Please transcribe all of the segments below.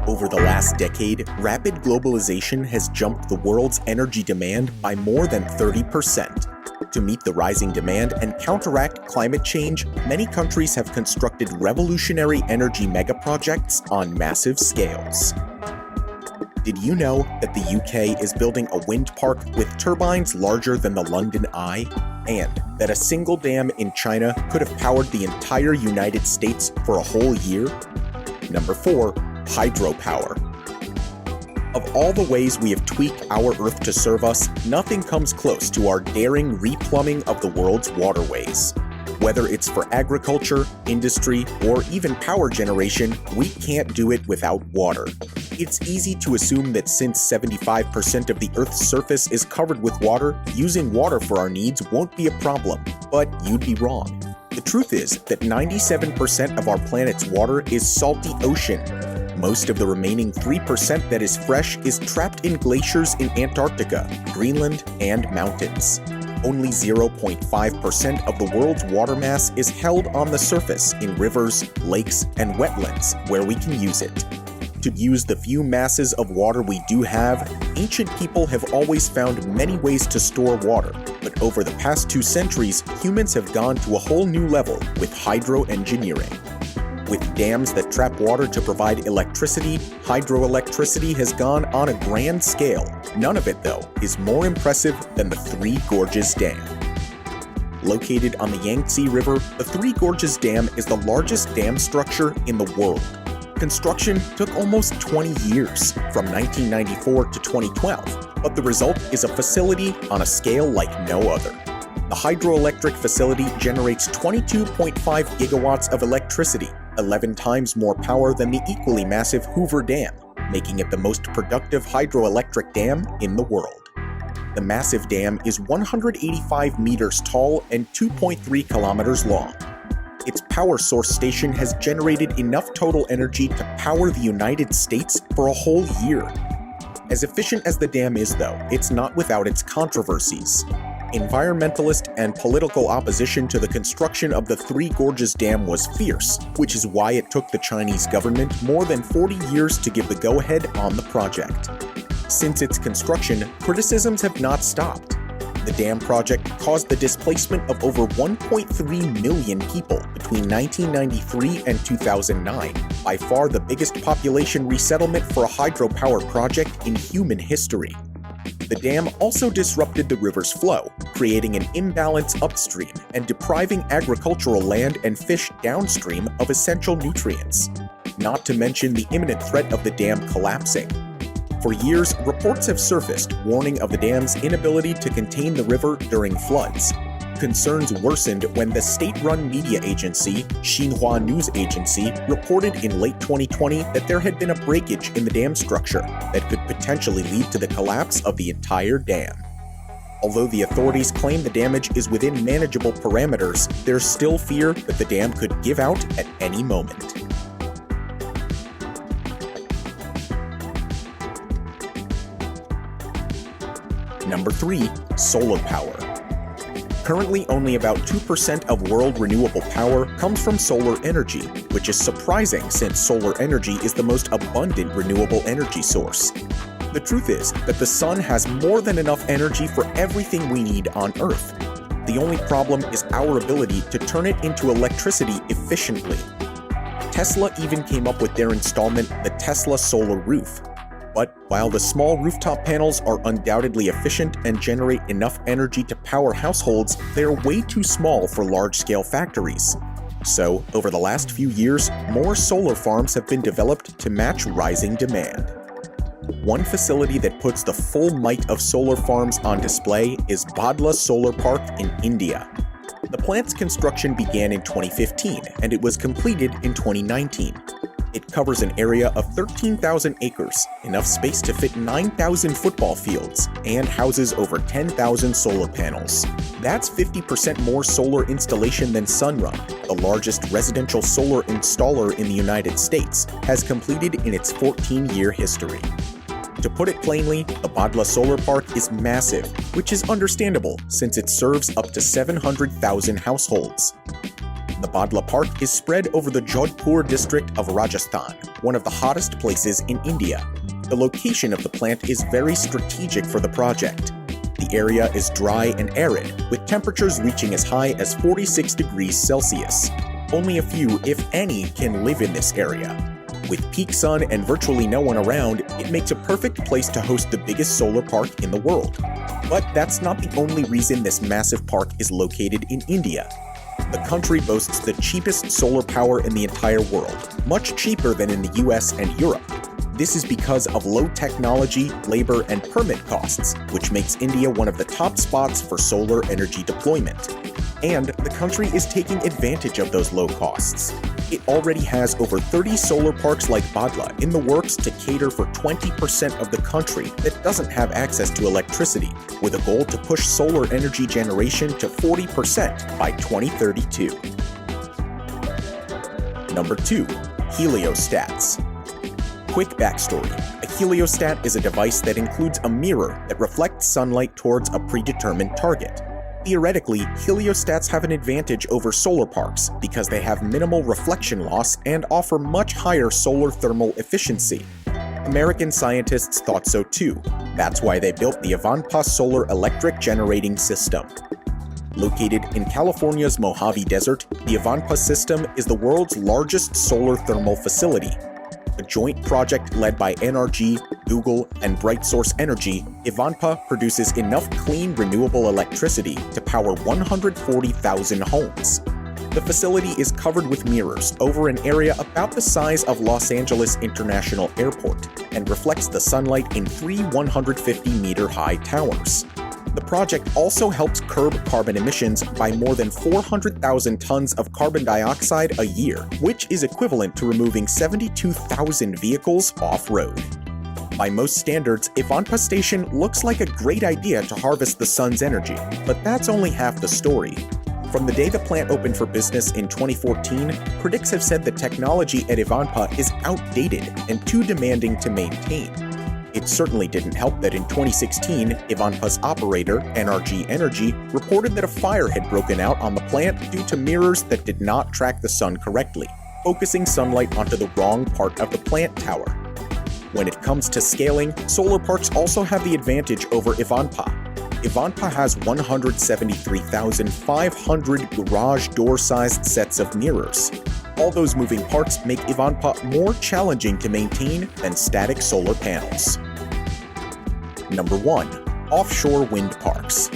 Over the last decade, rapid globalization has jumped the world's energy demand by more than 30%. To meet the rising demand and counteract climate change, many countries have constructed revolutionary energy megaprojects on massive scales. Did you know that the UK is building a wind park with turbines larger than the London Eye? And that a single dam in China could have powered the entire United States for a whole year? Number 4. Hydropower. Of all the ways we have tweaked our Earth to serve us, nothing comes close to our daring replumbing of the world's waterways. Whether it's for agriculture, industry, or even power generation, we can't do it without water. It's easy to assume that since 75% of the Earth's surface is covered with water, using water for our needs won't be a problem, but you'd be wrong. The truth is that 97% of our planet's water is salty ocean. Most of the remaining 3% that is fresh is trapped in glaciers in Antarctica, Greenland, and mountains. Only 0.5% of the world's water mass is held on the surface in rivers, lakes, and wetlands where we can use it. To use the few masses of water we do have, ancient people have always found many ways to store water, but over the past 2 centuries, humans have gone to a whole new level with hydroengineering. With dams that trap water to provide electricity, hydroelectricity has gone on a grand scale. None of it, though, is more impressive than the Three Gorges Dam. Located on the Yangtze River, the Three Gorges Dam is the largest dam structure in the world. Construction took almost 20 years, from 1994 to 2012, but the result is a facility on a scale like no other. The hydroelectric facility generates 22.5 gigawatts of electricity, 11 times more power than the equally massive Hoover Dam, making it the most productive hydroelectric dam in the world. The massive dam is 185 meters tall and 2.3 kilometers long. Its power source station has generated enough total energy to power the United States for a whole year. As efficient as the dam is, though, it's not without its controversies. Environmentalist and political opposition to the construction of the Three Gorges Dam was fierce, which is why it took the Chinese government more than 40 years to give the go-ahead on the project. Since its construction, criticisms have not stopped. The dam project caused the displacement of over 1.3 million people between 1993 and 2009, by far the biggest population resettlement for a hydropower project in human history. The dam also disrupted the river's flow, creating an imbalance upstream and depriving agricultural land and fish downstream of essential nutrients, not to mention the imminent threat of the dam collapsing. For years, reports have surfaced warning of the dam's inability to contain the river during floods. Concerns worsened when the state-run media agency, Xinhua News Agency, reported in late 2020 that there had been a breakage in the dam structure that could potentially lead to the collapse of the entire dam. Although the authorities claim the damage is within manageable parameters, there's still fear that the dam could give out at any moment. Number 3. Solar power. Currently, only about 2% of world renewable power comes from solar energy, which is surprising since solar energy is the most abundant renewable energy source. The truth is that the sun has more than enough energy for everything we need on Earth. The only problem is our ability to turn it into electricity efficiently. Tesla even came up with their installment, the Tesla Solar Roof. But while the small rooftop panels are undoubtedly efficient and generate enough energy to power households, they are way too small for large-scale factories. So, over the last few years, more solar farms have been developed to match rising demand. One facility that puts the full might of solar farms on display is Bhadla Solar Park in India. The plant's construction began in 2015, and it was completed in 2019. It covers an area of 13,000 acres, enough space to fit 9,000 football fields, and houses over 10,000 solar panels. That's 50% more solar installation than Sunrun, the largest residential solar installer in the United States, has completed in its 14-year history. To put it plainly, the Bhadla Solar Park is massive, which is understandable since it serves up to 700,000 households. The Bhadla Park is spread over the Jodhpur district of Rajasthan, one of the hottest places in India. The location of the plant is very strategic for the project. The area is dry and arid, with temperatures reaching as high as 46 degrees Celsius. Only a few, if any, can live in this area. With peak sun and virtually no one around, it makes a perfect place to host the biggest solar park in the world. But that's not the only reason this massive park is located in India. The country boasts the cheapest solar power in the entire world, much cheaper than in the US and Europe. This is because of low technology, labor, and permit costs, which makes India one of the top spots for solar energy deployment. And the country is taking advantage of those low costs. It already has over 30 solar parks like Bhadla in the works to cater for 20% of the country that doesn't have access to electricity, with a goal to push solar energy generation to 40% by 2032. Number 2. Heliostats. Quick backstory. A heliostat is a device that includes a mirror that reflects sunlight towards a predetermined target. Theoretically, heliostats have an advantage over solar parks because they have minimal reflection loss and offer much higher solar thermal efficiency. American scientists thought so too. That's why they built the Avanpa solar electric generating system. Located in California's Mojave Desert, the Avanpa system is the world's largest solar thermal facility. A joint project led by NRG, Google, and BrightSource Energy, Avanpa produces enough clean renewable electricity to power 140,000 homes. The facility is covered with mirrors over an area about the size of Los Angeles International Airport and reflects the sunlight in 3 150-meter-high towers. The project also helps curb carbon emissions by more than 400,000 tons of carbon dioxide a year, which is equivalent to removing 72,000 vehicles off-road. By most standards, Avanpa Station looks like a great idea to harvest the sun's energy, but that's only half the story. From the day the plant opened for business in 2014, critics have said the technology at Avanpa is outdated and too demanding to maintain. It certainly didn't help that in 2016, Avanpa's operator, NRG Energy, reported that a fire had broken out on the plant due to mirrors that did not track the sun correctly, focusing sunlight onto the wrong part of the plant tower. When it comes to scaling, solar parks also have the advantage over Avanpa. Avanpa has 173,500 garage door-sized sets of mirrors. All those moving parts make Avanpa more challenging to maintain than static solar panels. Number 1. Offshore wind parks.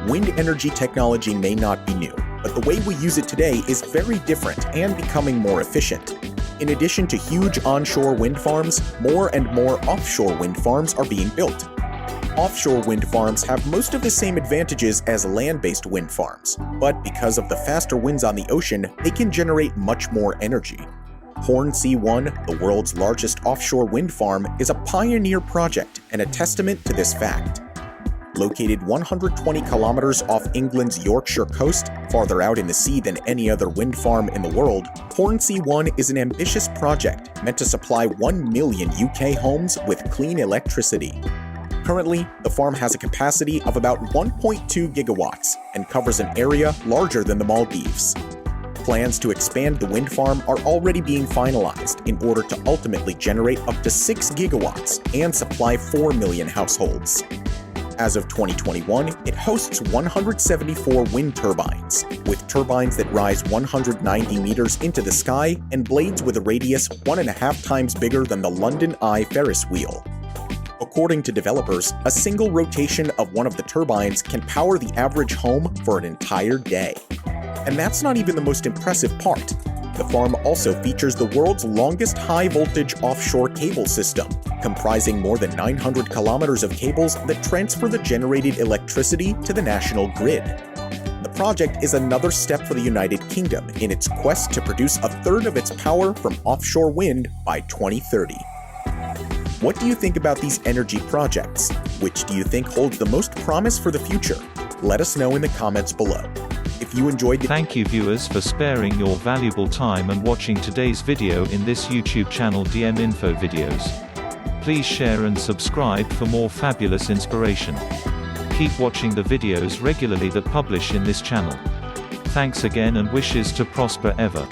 Wind energy technology may not be new, but the way we use it today is very different and becoming more efficient. In addition to huge onshore wind farms, more and more offshore wind farms are being built. Offshore wind farms have most of the same advantages as land-based wind farms, but because of the faster winds on the ocean, they can generate much more energy. Hornsea 1, the world's largest offshore wind farm, is a pioneer project and a testament to this fact. Located 120 kilometers off England's Yorkshire coast, farther out in the sea than any other wind farm in the world, Hornsea 1 is an ambitious project meant to supply 1 million UK homes with clean electricity. Currently, the farm has a capacity of about 1.2 gigawatts and covers an area larger than the Maldives. Plans to expand the wind farm are already being finalized in order to ultimately generate up to 6 gigawatts and supply 4 million households. As of 2021, it hosts 174 wind turbines, with turbines that rise 190 meters into the sky and blades with a radius 1.5 times bigger than the London Eye Ferris wheel. According to developers, a single rotation of one of the turbines can power the average home for an entire day. And that's not even the most impressive part. The farm also features the world's longest high-voltage offshore cable system, comprising more than 900 kilometers of cables that transfer the generated electricity to the national grid. The project is another step for the United Kingdom in its quest to produce a third of its power from offshore wind by 2030. What do you think about these energy projects? Which do you think holds the most promise for the future? Let us know in the comments below. If you enjoyed the Thank you viewers for sparing your valuable time and watching today's video in this YouTube channel DM Info Videos. Please share and subscribe for more fabulous inspiration. Keep watching the videos regularly that publish in this channel. Thanks again and wishes to prosper ever.